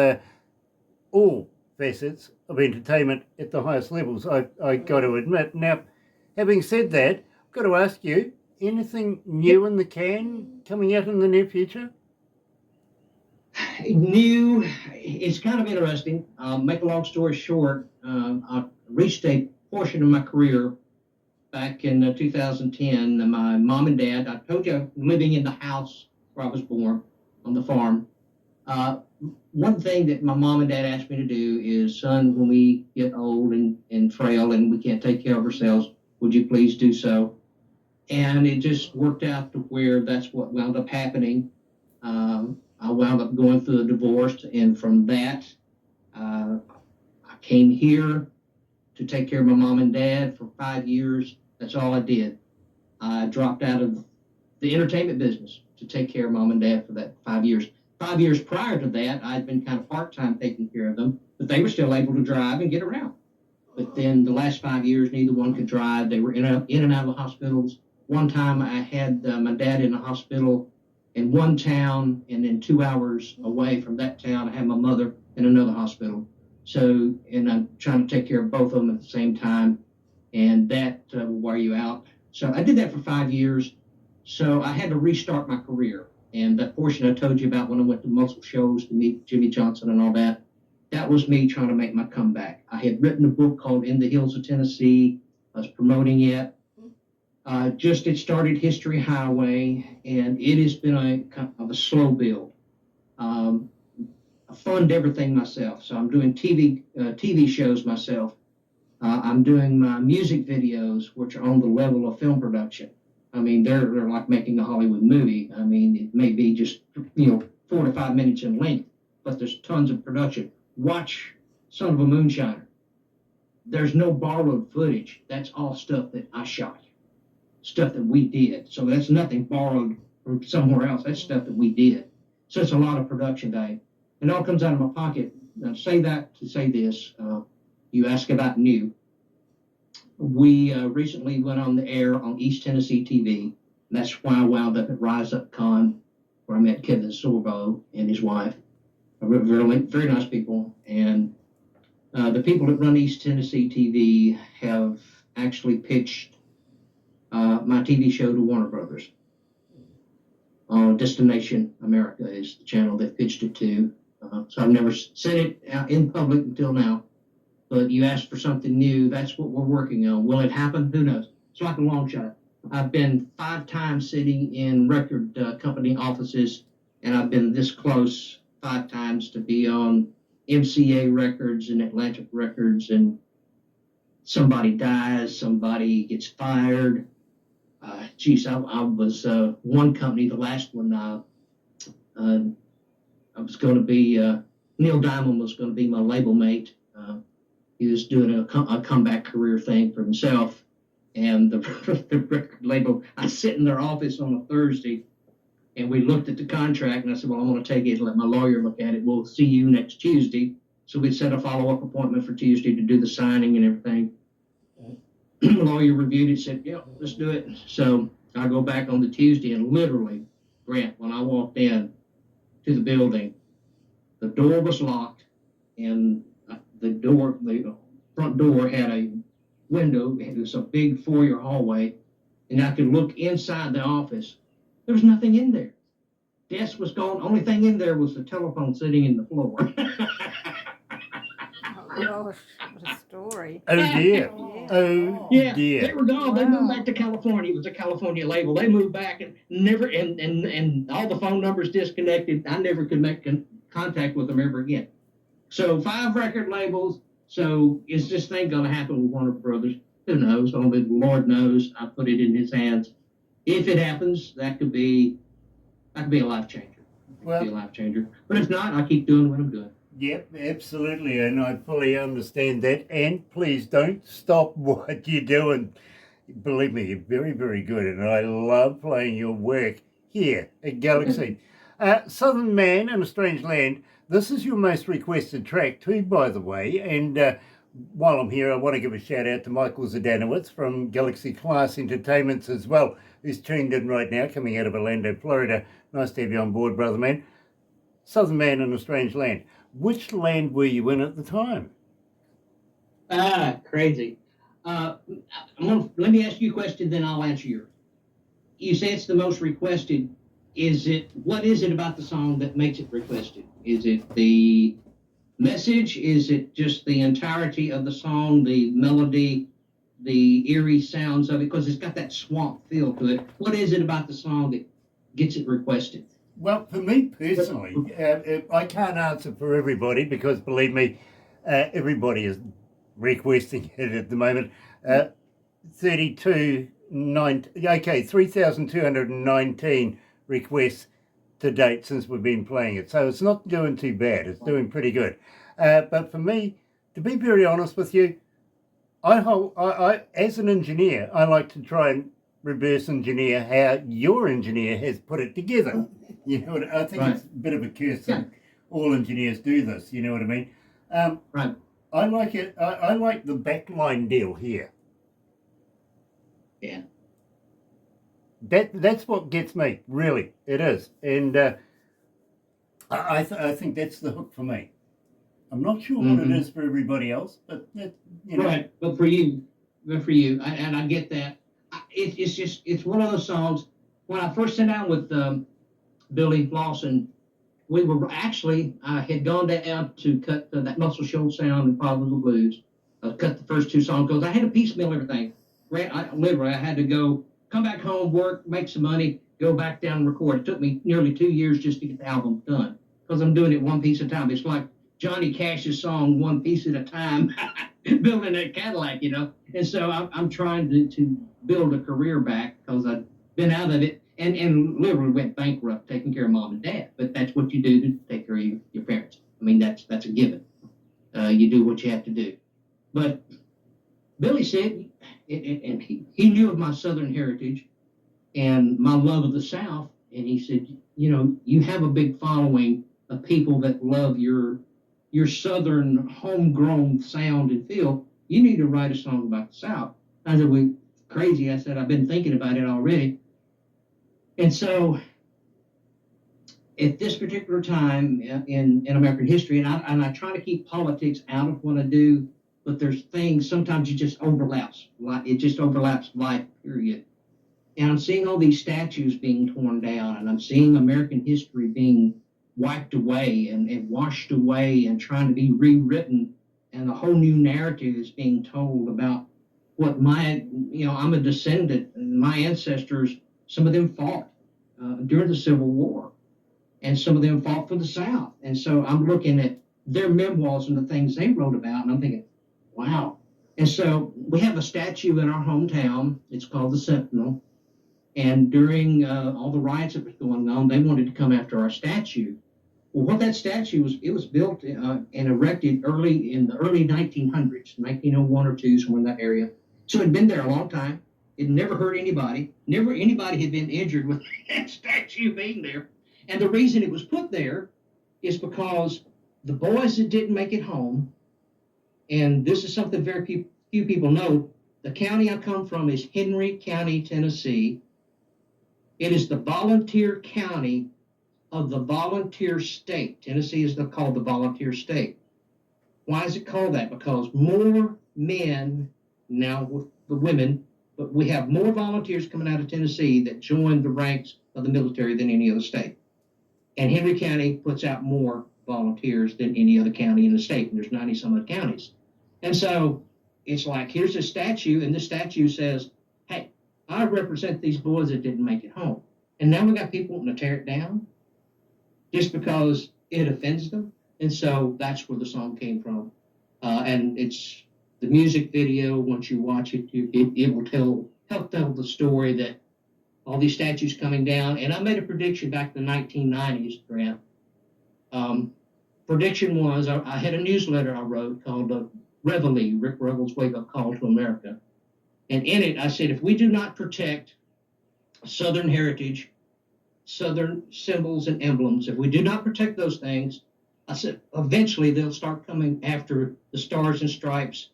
all facets of entertainment at the highest levels, I got to admit. Now, having said that, I've got to ask you, anything new in the can coming out in the near future? New, it's kind of interesting. Make a long story short, I reached a portion of my career back in 2010. My mom and dad, I told you, I'm living in the house where I was born on the farm. One thing that my mom and dad asked me to do is, son, when we get old and frail and we can't take care of ourselves, would you please do so? And it just worked out to where that's what wound up happening. I wound up going through a divorce, and from that, I came here to take care of my mom and dad for 5 years. That's all I did. I dropped out of the entertainment business to take care of mom and dad for that 5 years. 5 years prior to that, I'd been kind of part-time taking care of them, but they were still able to drive and get around. But then the last 5 years, neither one could drive. They were in and out of the hospitals. One time I had my dad in a hospital in one town, and then 2 hours away from that town, I had my mother in another hospital. So, and I'm trying to take care of both of them at the same time, and that will wear you out. So I did that for 5 years. So I had to restart my career. And that portion I told you about when I went to muscle shows to meet Jimmy Johnson and all that, that was me trying to make my comeback. I had written a book called In the Hills of Tennessee. I was promoting it. It started History Highway, and it has been a kind of a slow build. I fund everything myself, so I'm doing TV shows myself. I'm doing my music videos, which are on the level of film production. I mean, they're like making a Hollywood movie. I mean, it may be just 4 to 5 minutes in length, but there's tons of production. Watch Son of a Moonshiner. There's no borrowed footage. That's all stuff that I shot, stuff that we did. So that's nothing borrowed from somewhere else. That's stuff that we did. So it's a lot of production value. And it all comes out of my pocket. Now, say that to say this. You ask about new. We recently went on the air on East Tennessee TV. And that's why I wound up at Rise Up Con, where I met Kevin Sorbo and his wife. Very, very nice people. And the people that run East Tennessee TV have actually pitched my TV show to Warner Brothers. Destination America is the channel they've pitched it to. So I've never said it out in public until now. But you asked for something new. That's what we're working on. Will it happen? Who knows? It's like a long shot. I've been 5 times sitting in record company offices, and I've been this close 5 times to be on MCA Records and Atlantic Records, and somebody dies, somebody gets fired. I was one company, the last one. I was going to be Neil Diamond was going to be my label mate. He was doing a comeback career thing for himself, and the record label. I sit in their office on a Thursday, and we looked at the contract, and I said, "Well, I want to take it and let my lawyer look at it. We'll see you next Tuesday." So we set a follow-up appointment for Tuesday to do the signing and everything. The lawyer reviewed it, said, "Yeah, let's do it." So I go back on the Tuesday, and literally, Grant, when I walked in to the building, the door was locked, and the front door had a window. It was a big foyer hallway, and I could look inside the office. There was nothing in there. Desk was gone. Only thing in there was the telephone sitting in the floor. Oh gosh, what a story. Oh dear. Yeah. Oh Yeah, dear. they were gone. They Wow. moved back to California. It was a California label. They moved back and never, and all the phone numbers disconnected. I never could make contact with them ever again. So 5 record labels. So is this thing going to happen with Warner Brothers? Who knows? Only the Lord knows. I put it in His hands. If it happens, that could be a life changer. Well, Be a life changer. But if not, I keep doing what I'm doing. yep, absolutely, and I fully understand that. And please don't stop what you're doing. Believe me, you're very, very good, and I love playing your work here at Galaxy. Southern Man in a Strange Land. This is your most requested track too, by the way. And while I'm here, I want to give a shout out to Michael Zdanowitz from Galaxy Class Entertainments as well, who's tuned in right now, coming out of Orlando, Florida. Nice to have you on board, brother man. Southern Man in a Strange Land. Which land were you in at the time? Crazy. Let me ask you a question, then I'll answer yours. You say it's the most requested. What is it about the song that makes it requested? Is it the message? Is it just the entirety of the song, the melody, the eerie sounds of it? Because it's got that swamp feel to it. What is it about the song that gets it requested? Well, for me personally, I can't answer for everybody because, believe me, everybody is requesting it at the moment. 3,219 requests to date since we've been playing it. So it's not doing too bad. It's doing pretty good. But for me, to be very honest with you, I as an engineer, I like to try and reverse engineer how your engineer has put it together. You know what I think? Right. It's a bit of a curse that all engineers do this. You know what I mean? Right. I like it. I like the backline deal here. Yeah. That's what gets me. Really, it is. And I think that's the hook for me. I'm not sure what it is for everybody else, but that, you know. Right. But for you, and I get that. It's one of those songs. When I first sat down with Billy Lawson, we were actually, I had gone down to cut that Muscle Shoals sound and Father of the Blues. Cut the first 2 songs because I had to piecemeal everything. I had to go, come back home, work, make some money, go back down and record. It took me nearly 2 years just to get the album done because I'm doing it one piece at a time. It's like Johnny Cash's song, one piece at a time, building that Cadillac, you know. And so I'm trying to build a career back because I've been out of it. And literally went bankrupt taking care of mom and dad. But that's what you do to take care of your parents. I mean, that's a given. You do what you have to do. But Billy said, and he knew of my Southern heritage and my love of the South. And he said, you know, you have a big following of people that love your Southern homegrown sound and feel. You need to write a song about the South. I said, crazy. I said, I've been thinking about it already. And so, at this particular time in American history, and I try to keep politics out of what I do, but there's things sometimes it just overlaps life, period. And I'm seeing all these statues being torn down, and I'm seeing American history being wiped away and washed away and trying to be rewritten, and a whole new narrative is being told about what I'm a descendant, and my ancestors. Some of them fought during the Civil War, and some of them fought for the South. And so I'm looking at their memoirs and the things they wrote about. And I'm thinking, wow. And so we have a statue in our hometown. It's called the Sentinel. And during all the riots that was going on, they wanted to come after our statue. Well, what that statue was, it was built and erected in the early 1900s, 1901 or 2, somewhere in that area. So it had been there a long time. It never hurt anybody. Never anybody had been injured with that statue being there. And the reason it was put there is because the boys that didn't make it home, and this is something very few people know, the county I come from is Henry County, Tennessee. It is the volunteer county of the volunteer state. Tennessee is called the volunteer state. Why is it called that? Because more men, now with the women, but we have more volunteers coming out of Tennessee that join the ranks of the military than any other state. And Henry County puts out more volunteers than any other county in the state, and there's 90 some odd counties. And so it's like, here's a statue, and the statue says, hey, I represent these boys that didn't make it home. And now we got people wanting to tear it down just because it offends them. And so that's where the song came from. And it's the music video. Once you watch it, it will help tell the story that all these statues coming down. And I made a prediction back in the 1990s, Grant. Prediction was, I had a newsletter I wrote called Reveille, Rick Revel's Wake Up Call to America. And in it, I said, if we do not protect Southern heritage, Southern symbols and emblems, if we do not protect those things, I said, eventually they'll start coming after the Stars and Stripes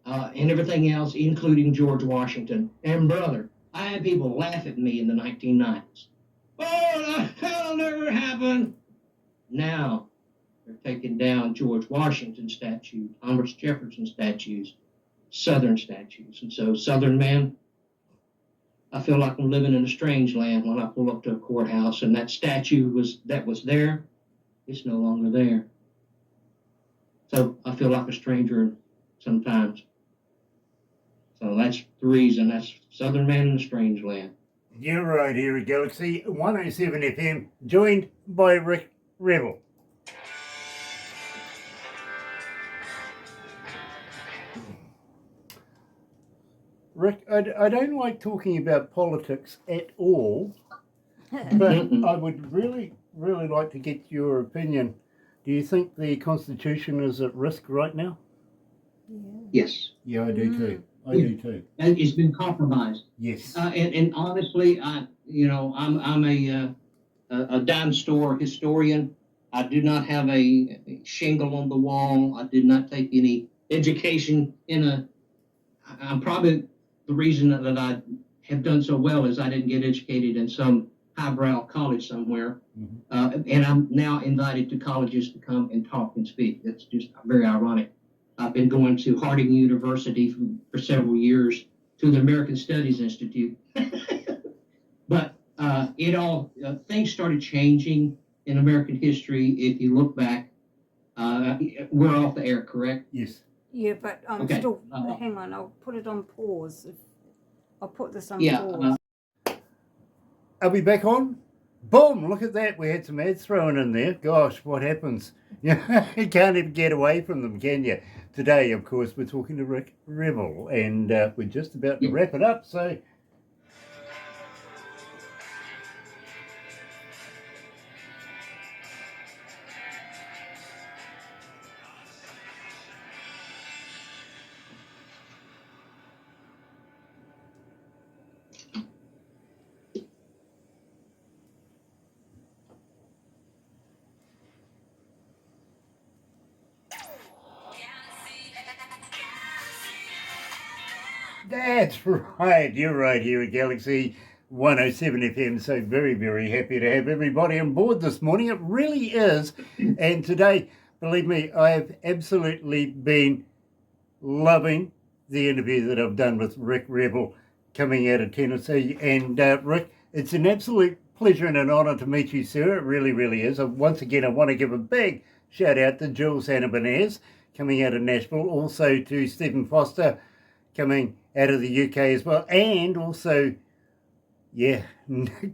and everything else, including George Washington. And brother, I had people laugh at me in the 1990s. Oh, that'll never happen. Now they're taking down George Washington statues, Thomas Jefferson statues, Southern statues. And so, Southern man, I feel like I'm living in a strange land when I pull up to a courthouse and that statue was there, it's no longer there. So I feel like a stranger sometimes. So that's the reason. That's Southern man in a strange land. You're right here at Galaxy 107 FM, joined by Rick Revel. Rick, I don't like talking about politics at all, but I would really like to get your opinion. Do you think the Constitution is at risk right now? Yeah. Yes. Yeah, I do too. I do too. And it's been compromised. Yes. And honestly, I'm a dime store historian. I do not have a shingle on the wall. I did not take any education I'm probably the reason that I have done so well is I didn't get educated in some highbrow college somewhere. Mm-hmm. And I'm now invited to colleges to come and talk and speak. That's just very ironic. I've been going to Harding University for several years, to the American Studies Institute. But things started changing in American history. If you look back, we're off the air, correct? Yes. Yeah, but I'm Okay. still, hang on, I'll put it on pause. I'll put this on Yeah. pause. Are we back on? Boom, look at that. We had some ads thrown in there. Gosh, what happens? You can't even get away from them, can you? Today, of course, we're talking to Rick Revel, and we're just about to wrap it up, so... That's right, you're right here at Galaxy 107 FM. So very, very happy to have everybody on board this morning. It really is. And today, believe me, I have absolutely been loving the interview that I've done with Rick Revel coming out of Tennessee. And Rick, it's an absolute pleasure and an honour to meet you, sir. It really, really is. Once again, I want to give a big shout out to Jules Hannah-Benez coming out of Nashville, also to Stephen Foster coming out of the UK as well, and also, Nick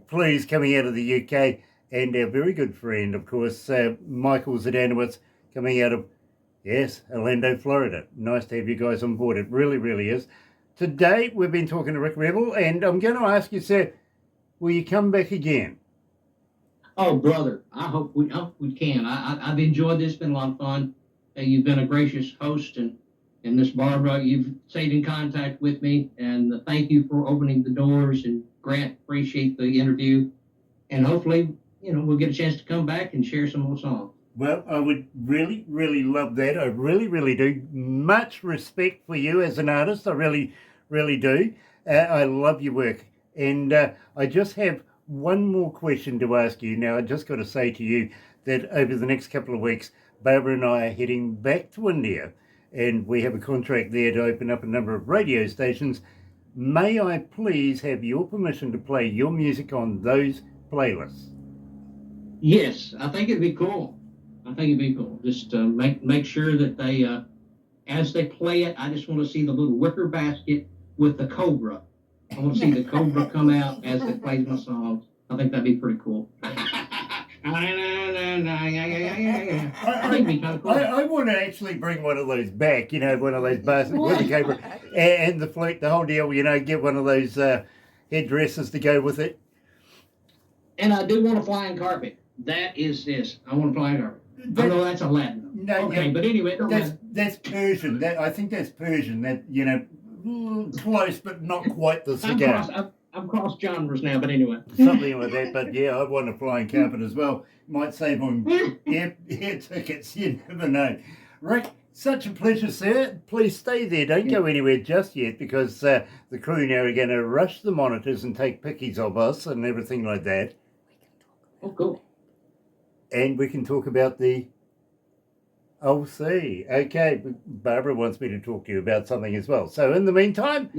Please coming out of the UK, and our very good friend, of course, Michael Zdanowitz coming out of, yes, Orlando, Florida. Nice to have you guys on board. It really, really is. Today, we've been talking to Rick Revel, and I'm going to ask you, sir, will you come back again? Oh, brother, I hope we can. I've enjoyed this. It's been a lot of fun. You've been a gracious host, and Miss Barbara, you've stayed in contact with me, and thank you for opening the doors. And Grant, appreciate the interview, and hopefully, we'll get a chance to come back and share some more songs. Well, I would really, really love that. I really, really do. Much respect for you as an artist. I really, really do. I love your work. And I just have one more question to ask you. Now, I just got to say to you that over the next couple of weeks, Barbara and I are heading back to India, and we have a contract there to open up a number of radio stations. May I please have your permission to play your music on those playlists? Yes, I think it'd be cool. Just make sure that they, as they play it, I just want to see the little wicker basket with the cobra. I want to see the cobra come out as they play my songs. I think that'd be pretty cool. I think it'd be kind of cool. I want to actually bring one of those back, one of those baskets with the cobra and the flute, the whole deal, get one of those headdresses to go with it. And I do want a flying carpet. That is this. I want a flying carpet. I know that's a Latin. No, okay, but anyway, that's Persian. I think that's Persian. That close, but not quite the cigar. I'm cross genres now, but anyway. Something like that. But yeah, I want a flying carpet as well. Might save on air tickets. You never know. Rick, such a pleasure, sir. Please stay there. Don't go anywhere just yet, because the crew now are going to rush the monitors and take pickies of us and everything like that. Oh, cool. And we can talk about the... I'll see. Okay, Barbara wants me to talk to you about something as well. So in the meantime,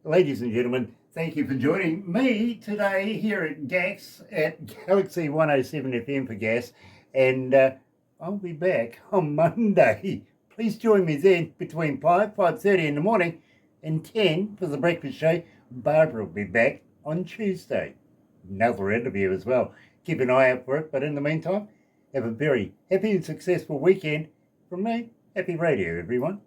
ladies and gentlemen, thank you for joining me today here at GAX, at Galaxy 107 FM for GAS. And I'll be back on Monday. Please join me then between 5:30 in the morning and 10 for the breakfast show. Barbara will be back on Tuesday. Another interview as well. Keep an eye out for it. But in the meantime, have a very happy and successful weekend. From me, happy radio, everyone.